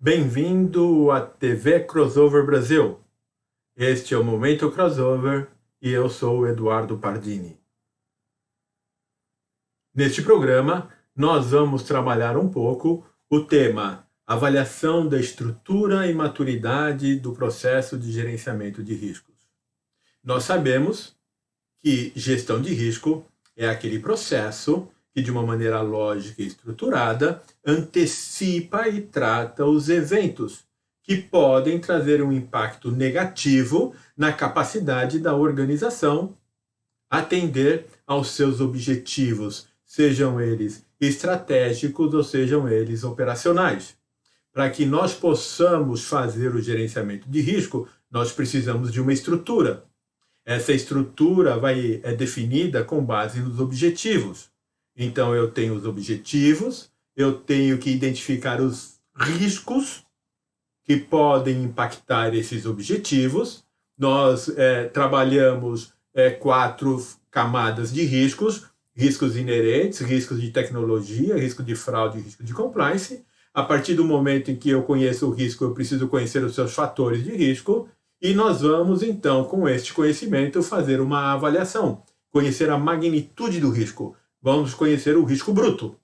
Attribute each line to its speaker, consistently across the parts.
Speaker 1: Bem-vindo à TV Crossover Brasil. Este é o Momento Crossover e eu sou o Eduardo Pardini. Neste programa, nós vamos trabalhar um pouco o tema avaliação da estrutura e maturidade do processo de gerenciamento de riscos. Nós sabemos que gestão de risco é aquele processo que, de uma maneira lógica e estruturada, antecipa e trata os eventos que podem trazer um impacto negativo na capacidade da organização atender aos seus objetivos, sejam eles estratégicos ou sejam eles operacionais. Para que nós possamos fazer o gerenciamento de risco, nós precisamos de uma estrutura. Essa estrutura é definida com base nos objetivos. Então, eu tenho os objetivos, eu tenho que identificar os riscos que podem impactar esses objetivos. Nós trabalhamos 4 camadas de riscos: riscos inerentes, riscos de tecnologia, risco de fraude e risco de compliance. A partir do momento em que eu conheço o risco, eu preciso conhecer os seus fatores de risco. E nós vamos, então, com este conhecimento, fazer uma avaliação, conhecer a magnitude do risco. Vamos conhecer o risco bruto.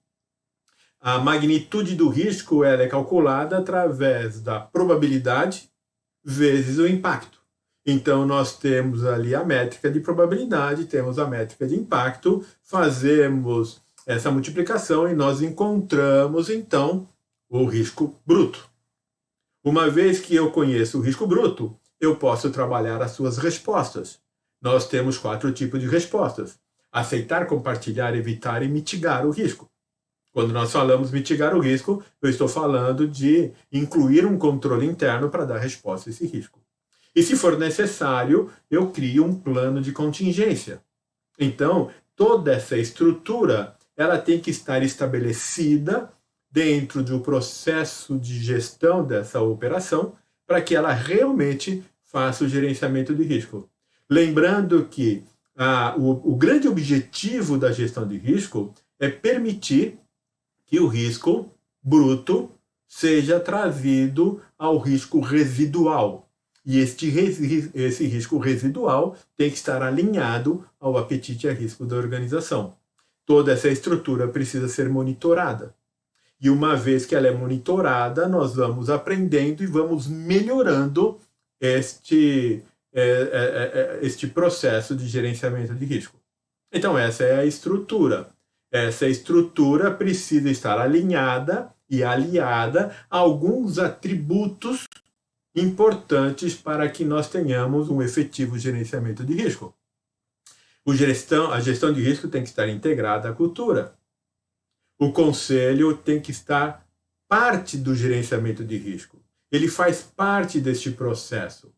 Speaker 1: A magnitude do risco ela é calculada através da probabilidade vezes o impacto. Então, nós temos ali a métrica de probabilidade, temos a métrica de impacto, fazemos essa multiplicação e nós encontramos, então, o risco bruto. Uma vez que eu conheço o risco bruto, eu posso trabalhar as suas respostas. Nós temos 4 tipos de respostas: aceitar, compartilhar, evitar e mitigar o risco. Quando nós falamos mitigar o risco, eu estou falando de incluir um controle interno para dar resposta a esse risco. E se for necessário, eu crio um plano de contingência. Então, toda essa estrutura ela tem que estar estabelecida dentro do processo de gestão dessa operação para que ela realmente faça o gerenciamento de risco. Lembrando que o grande objetivo da gestão de risco é permitir que o risco bruto seja trazido ao risco residual. E esse risco residual tem que estar alinhado ao apetite a risco da organização. Toda essa estrutura precisa ser monitorada. E uma vez que ela é monitorada, nós vamos aprendendo e vamos melhorando este processo de gerenciamento de risco. Então, essa é a estrutura. Essa estrutura precisa estar alinhada e aliada a alguns atributos importantes para que nós tenhamos um efetivo gerenciamento de risco. A gestão de risco tem que estar integrada à cultura. O conselho tem que estar parte do gerenciamento de risco. Ele faz parte deste processo.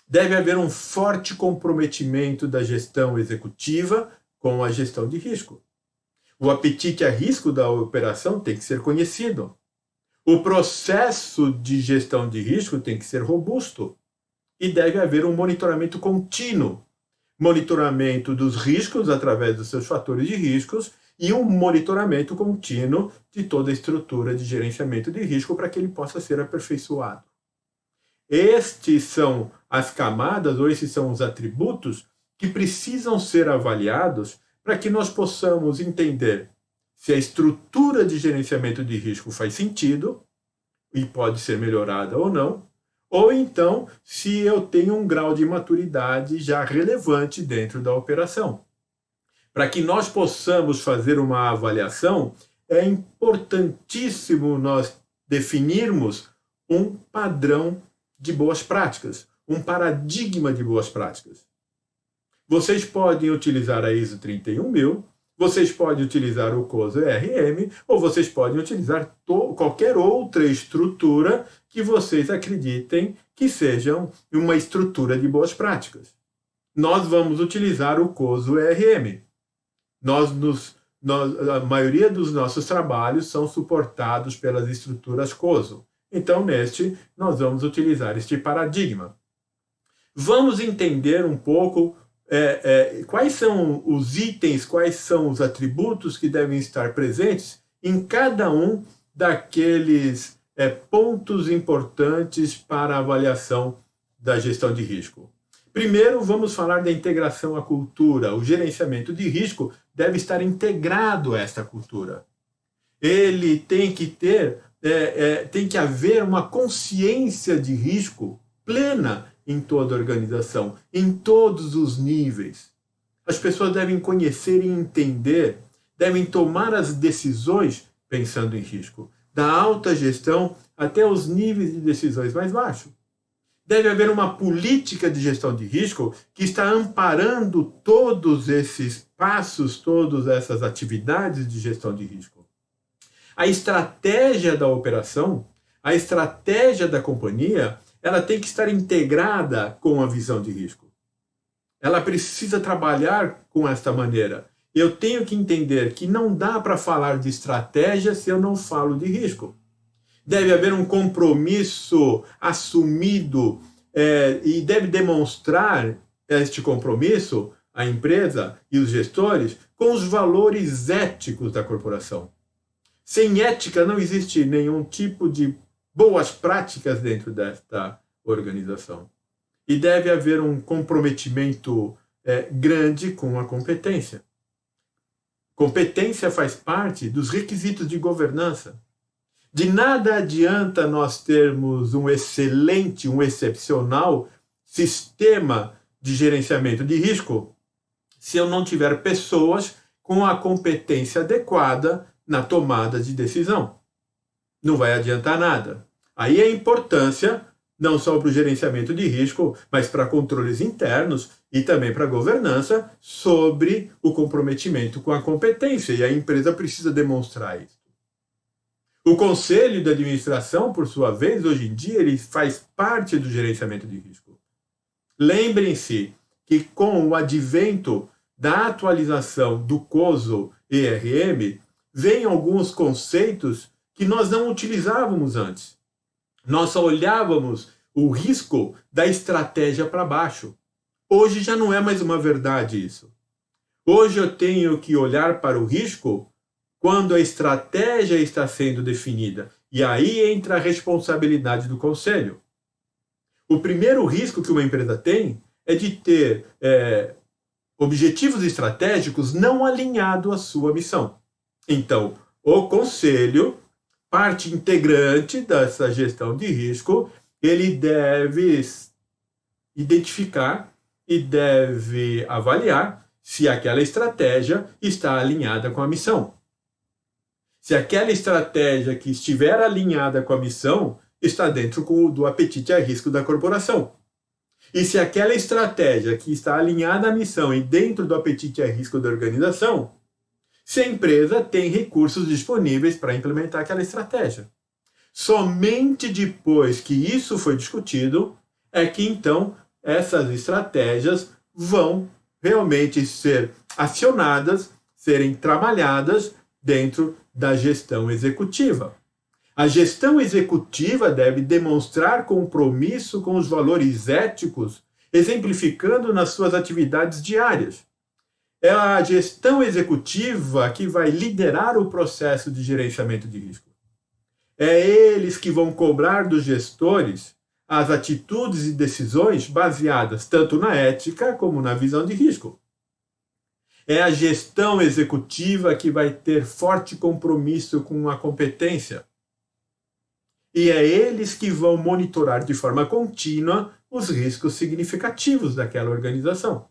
Speaker 1: Deve haver um forte comprometimento da gestão executiva com a gestão de risco. O apetite a risco da operação tem que ser conhecido. O processo de gestão de risco tem que ser robusto. E deve haver um monitoramento contínuo. Monitoramento dos riscos através dos seus fatores de riscos e um monitoramento contínuo de toda a estrutura de gerenciamento de risco para que ele possa ser aperfeiçoado. Estes são as camadas, ou esses são os atributos que precisam ser avaliados para que nós possamos entender se a estrutura de gerenciamento de risco faz sentido e pode ser melhorada ou então se eu tenho um grau de maturidade já relevante dentro da operação. Para que nós possamos fazer uma avaliação, é importantíssimo nós definirmos um padrão de boas práticas, um paradigma de boas práticas. Vocês podem utilizar a ISO 31000, vocês podem utilizar o COSO-RM, ou vocês podem utilizar qualquer outra estrutura que vocês acreditem que seja uma estrutura de boas práticas. Nós vamos utilizar o COSO-RM. A maioria dos nossos trabalhos são suportados pelas estruturas COSO. Então, nós vamos utilizar este paradigma. Vamos entender um pouco quais são os itens, quais são os atributos que devem estar presentes em cada um daqueles pontos importantes para a avaliação da gestão de risco. Primeiro, vamos falar da integração à cultura. O gerenciamento de risco deve estar integrado a esta cultura. Ele tem que tem que haver uma consciência de risco plena em toda a organização, em todos os níveis. As pessoas devem conhecer e entender, devem tomar as decisões pensando em risco, da alta gestão até os níveis de decisões mais baixos. Deve haver uma política de gestão de risco que está amparando todos esses passos, todas essas atividades de gestão de risco. A estratégia da operação, a estratégia da companhia, ela tem que estar integrada com a visão de risco. Ela precisa trabalhar com esta maneira. Eu tenho que entender que não dá para falar de estratégia se eu não falo de risco. Deve haver um compromisso assumido e deve demonstrar este compromisso, a empresa e os gestores, com os valores éticos da corporação. Sem ética não existe nenhum tipo de boas práticas dentro desta organização. E deve haver um comprometimento grande com a competência. Competência faz parte dos requisitos de governança. De nada adianta nós termos um excelente, um excepcional sistema de gerenciamento de risco se eu não tiver pessoas com a competência adequada na tomada de decisão. Não vai adiantar nada. Aí a importância, não só para o gerenciamento de risco, mas para controles internos e também para a governança sobre o comprometimento com a competência. E a empresa precisa demonstrar isso. O conselho de administração, por sua vez, hoje em dia, ele faz parte do gerenciamento de risco. Lembrem-se que com o advento da atualização do COSO ERM, vêm alguns conceitos que nós não utilizávamos antes. Nós só olhávamos o risco da estratégia para baixo. Hoje já não é mais uma verdade isso. Hoje eu tenho que olhar para o risco quando a estratégia está sendo definida. E aí entra a responsabilidade do conselho. O primeiro risco que uma empresa tem é de ter objetivos estratégicos não alinhados à sua missão. Então, o conselho, parte integrante dessa gestão de risco, ele deve identificar e deve avaliar se aquela estratégia está alinhada com a missão. Se aquela estratégia que estiver alinhada com a missão está dentro do apetite a risco da corporação. E se aquela estratégia que está alinhada à missão e dentro do apetite a risco da organização, se a empresa tem recursos disponíveis para implementar aquela estratégia. Somente depois que isso foi discutido é que então essas estratégias vão realmente ser acionadas, serem trabalhadas dentro da gestão executiva. A gestão executiva deve demonstrar compromisso com os valores éticos, exemplificando nas suas atividades diárias. É a gestão executiva que vai liderar o processo de gerenciamento de risco. É eles que vão cobrar dos gestores as atitudes e decisões baseadas tanto na ética como na visão de risco. É a gestão executiva que vai ter forte compromisso com a competência. E é eles que vão monitorar de forma contínua os riscos significativos daquela organização.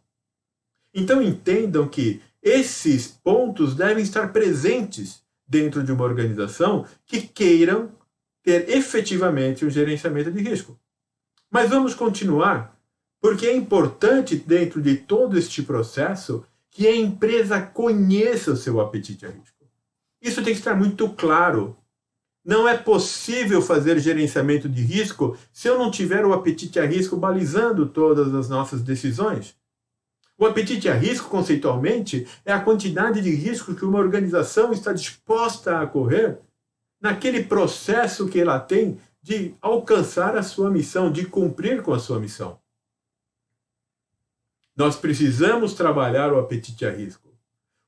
Speaker 1: Então entendam que esses pontos devem estar presentes dentro de uma organização que queiram ter efetivamente um gerenciamento de risco. Mas vamos continuar, porque é importante dentro de todo este processo que a empresa conheça o seu apetite a risco. Isso tem que estar muito claro. Não é possível fazer gerenciamento de risco se eu não tiver o apetite a risco balizando todas as nossas decisões. O apetite a risco, conceitualmente, é a quantidade de risco que uma organização está disposta a correr naquele processo que ela tem de alcançar a sua missão, de cumprir com a sua missão. Nós precisamos trabalhar o apetite a risco.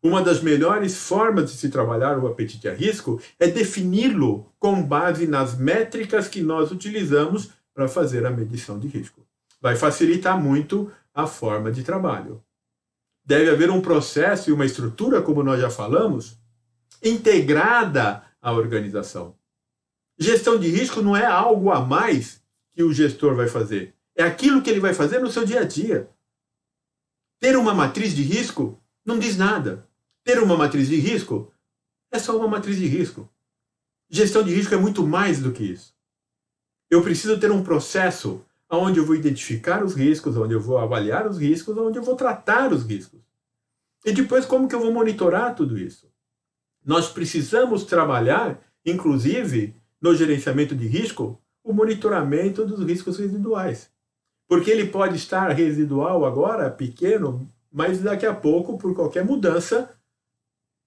Speaker 1: Uma das melhores formas de se trabalhar o apetite a risco é defini-lo com base nas métricas que nós utilizamos para fazer a medição de risco. Vai facilitar muito a forma de trabalho. Deve haver um processo e uma estrutura, como nós já falamos, integrada à organização. Gestão de risco não é algo a mais que o gestor vai fazer. É aquilo que ele vai fazer no seu dia a dia. Ter uma matriz de risco não diz nada. Ter uma matriz de risco é só uma matriz de risco. Gestão de risco é muito mais do que isso. Eu preciso ter um processo onde eu vou identificar os riscos, onde eu vou avaliar os riscos, onde eu vou tratar os riscos. E depois, como que eu vou monitorar tudo isso? Nós precisamos trabalhar, inclusive, no gerenciamento de risco, o monitoramento dos riscos residuais. Porque ele pode estar residual agora, pequeno, mas daqui a pouco, por qualquer mudança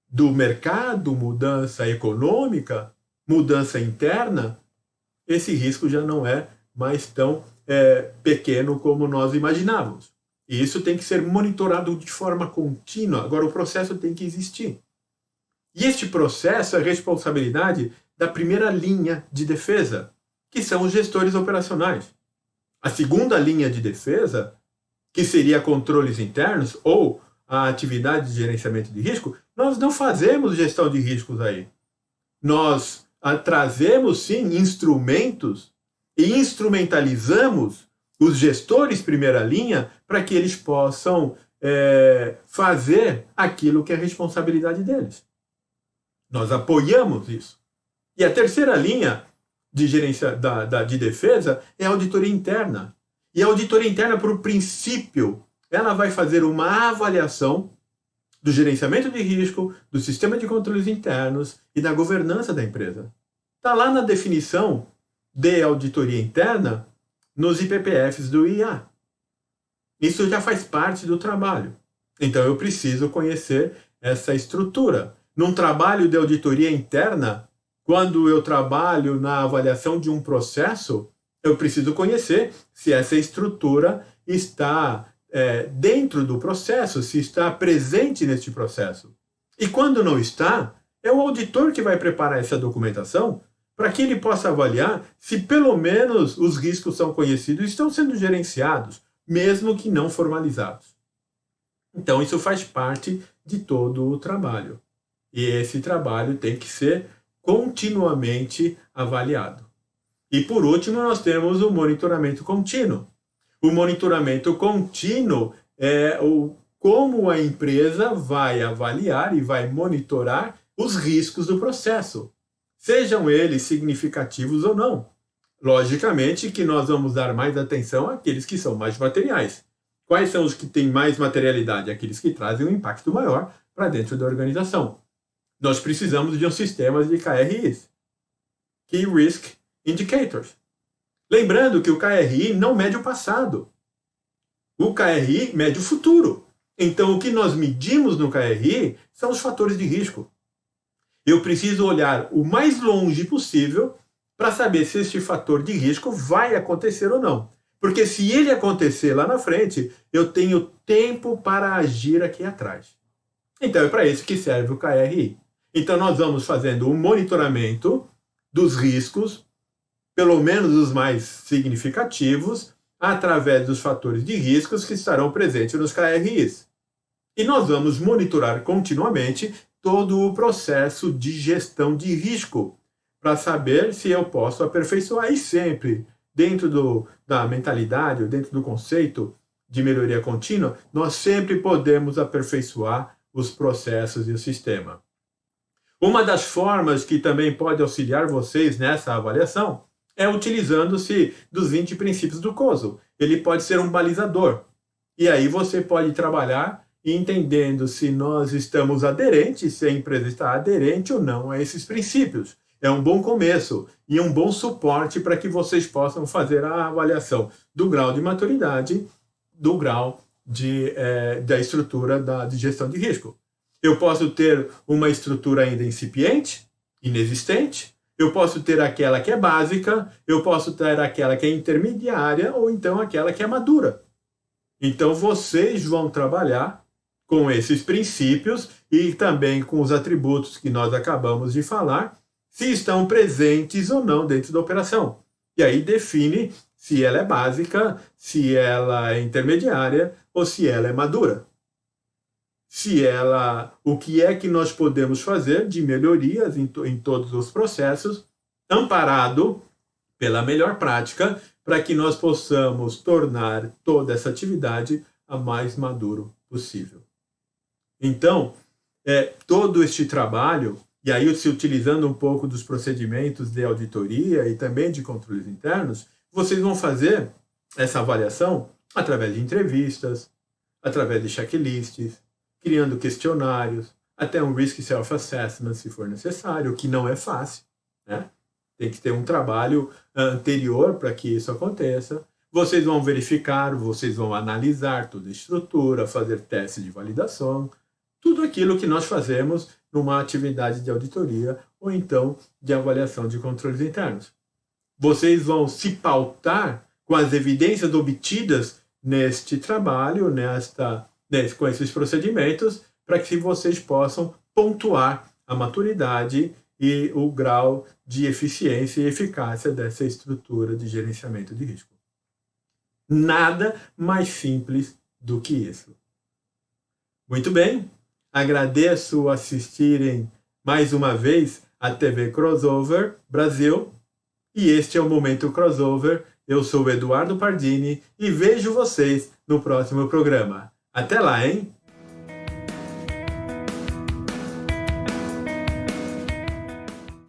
Speaker 1: do mercado, mudança econômica, mudança interna, esse risco já não é mais tão pequeno como nós imaginávamos. E isso tem que ser monitorado de forma contínua. Agora, o processo tem que existir. E este processo é responsabilidade da primeira linha de defesa, que são os gestores operacionais. A segunda linha de defesa, que seria controles internos ou a atividade de gerenciamento de risco, nós não fazemos gestão de riscos aí. Nós trazemos, sim, instrumentos e instrumentalizamos os gestores primeira linha para que eles possam fazer aquilo que é responsabilidade deles. Nós apoiamos isso. E a terceira linha de gerência de defesa é a auditoria interna. E a auditoria interna, por princípio, ela vai fazer uma avaliação do gerenciamento de risco, do sistema de controles internos e da governança da empresa. Está lá na definição de auditoria interna nos IPPFs do IA. Isso já faz parte do trabalho. Então eu preciso conhecer essa estrutura. Num trabalho de auditoria interna, quando eu trabalho na avaliação de um processo, eu preciso conhecer se essa estrutura está dentro do processo, se está presente neste processo. E quando não está, é o auditor que vai preparar essa documentação para que ele possa avaliar se pelo menos os riscos são conhecidos e estão sendo gerenciados, mesmo que não formalizados. Então isso faz parte de todo o trabalho. E esse trabalho tem que ser continuamente avaliado. E por último, nós temos o monitoramento contínuo. O monitoramento contínuo é como a empresa vai avaliar e vai monitorar os riscos do processo, sejam eles significativos ou não. Logicamente que nós vamos dar mais atenção àqueles que são mais materiais. Quais são os que têm mais materialidade? Aqueles que trazem um impacto maior para dentro da organização. Nós precisamos de um sistema de KRIs, Key Risk Indicators. Lembrando que o KRI não mede o passado. O KRI mede o futuro. Então, o que nós medimos no KRI são os fatores de risco. Eu preciso olhar o mais longe possível para saber se este fator de risco vai acontecer ou não. Porque se ele acontecer lá na frente, eu tenho tempo para agir aqui atrás. Então, é para isso que serve o KRI. Então, nós vamos fazendo um monitoramento dos riscos, pelo menos os mais significativos, através dos fatores de riscos que estarão presentes nos KRIs. E nós vamos monitorar continuamente todo o processo de gestão de risco, para saber se eu posso aperfeiçoar. E sempre, dentro da mentalidade, ou dentro do conceito de melhoria contínua, nós sempre podemos aperfeiçoar os processos e o sistema. Uma das formas que também pode auxiliar vocês nessa avaliação é utilizando-se dos 20 princípios do COSO. Ele pode ser um balizador. E aí você pode trabalhar entendendo se nós estamos aderentes, se a empresa está aderente ou não a esses princípios. É um bom começo e um bom suporte para que vocês possam fazer a avaliação do grau de maturidade, do grau da estrutura de gestão de risco. Eu posso ter uma estrutura ainda incipiente, inexistente, eu posso ter aquela que é básica, eu posso ter aquela que é intermediária ou então aquela que é madura. Então vocês vão trabalhar com esses princípios e também com os atributos que nós acabamos de falar, se estão presentes ou não dentro da operação. E aí define se ela é básica, se ela é intermediária ou se ela é madura. O que é que nós podemos fazer de melhorias em todos os processos, amparado pela melhor prática, para que nós possamos tornar toda essa atividade a mais maduro possível. Então, todo este trabalho, e aí se utilizando um pouco dos procedimentos de auditoria e também de controles internos, vocês vão fazer essa avaliação através de entrevistas, através de checklists, criando questionários, até um Risk Self-Assessment, se for necessário, o que não é fácil, né? Tem que ter um trabalho anterior para que isso aconteça. Vocês vão verificar, vocês vão analisar toda a estrutura, fazer testes de validação, tudo aquilo que nós fazemos numa atividade de auditoria ou então de avaliação de controles internos. Vocês vão se pautar com as evidências obtidas neste trabalho, com esses procedimentos, para que vocês possam pontuar a maturidade e o grau de eficiência e eficácia dessa estrutura de gerenciamento de risco. Nada mais simples do que isso. Muito bem, agradeço assistirem mais uma vez a TV Crossover Brasil, e este é o Momento Crossover. Eu sou o Eduardo Pardini e vejo vocês no próximo programa. Até lá, hein?